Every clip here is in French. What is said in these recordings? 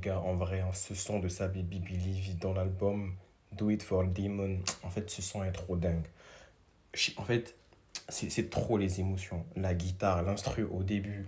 gars, en vrai, hein, ce son de sa Baby Believe dans l'album Do It For Demon, en fait, ce son est trop dingue. En fait, c'est trop les émotions. La guitare, l'instru au début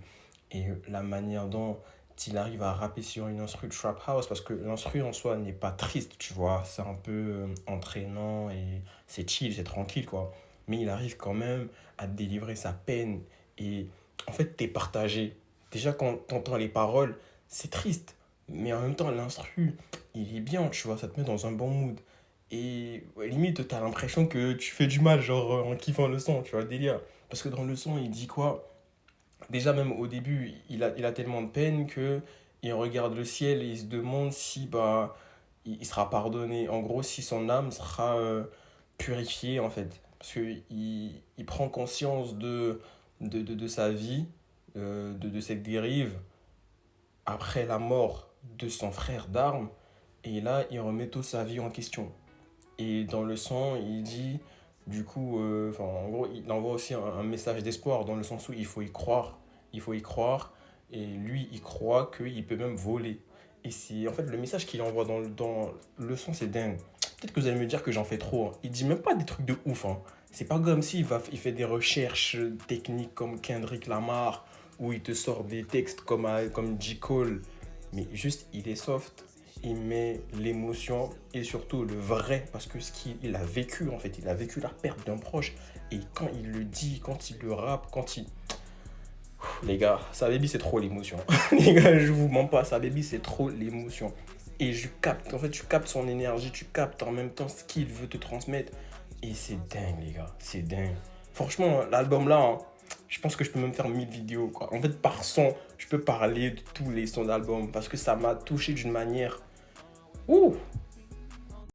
et la manière dont il arrive à rapper sur une instru de Trap House parce que l'instru en soi n'est pas triste, tu vois. C'est un peu entraînant et c'est chill, c'est tranquille, quoi. Mais il arrive quand même à délivrer sa peine et en fait, t'es partagé. Déjà, quand t'entends les paroles, c'est triste. Mais en même temps, l'instru, il est bien, tu vois, ça te met dans un bon mood. Et ouais, limite, t'as l'impression que tu fais du mal, genre en kiffant le son, tu vois, le délire. Parce que dans le son, il dit quoi? Déjà, même au début, il a tellement de peine que il regarde le ciel et il se demande si bah, il sera pardonné. En gros, si son âme sera purifiée, en fait. Parce qu'il il prend conscience de sa vie, de cette dérive, après la mort de son frère d'armes. Et là, il remet toute sa vie en question. Et dans le son, il dit, du coup, en gros, il envoie aussi un message d'espoir dans le sens où il faut y croire. Il faut y croire. Et lui, il croit qu'il peut même voler. Et c'est en fait le message qu'il envoie dans le son, c'est dingue. Peut-être que vous allez me dire que j'en fais trop, hein. Il dit même pas des trucs de ouf, hein. C'est pas comme il fait des recherches techniques comme Kendrick Lamar, où il te sort des textes comme J. Cole. Mais juste, il est soft, il met l'émotion et surtout le vrai, parce que ce qu'il a vécu en fait, il a vécu la perte d'un proche. Et quand il le dit, quand il le rappe, quand il... Les gars, sa baby c'est trop l'émotion. Les gars, je vous mens pas, sa baby c'est trop l'émotion. Et je capte, en fait, tu captes son énergie, tu captes en même temps ce qu'il veut te transmettre. Et c'est dingue, les gars, c'est dingue. Franchement, l'album là, hein, je pense que je peux même faire 1000 vidéos, quoi. En fait, par son, je peux parler de tous les sons d'album parce que ça m'a touché d'une manière. Ouh,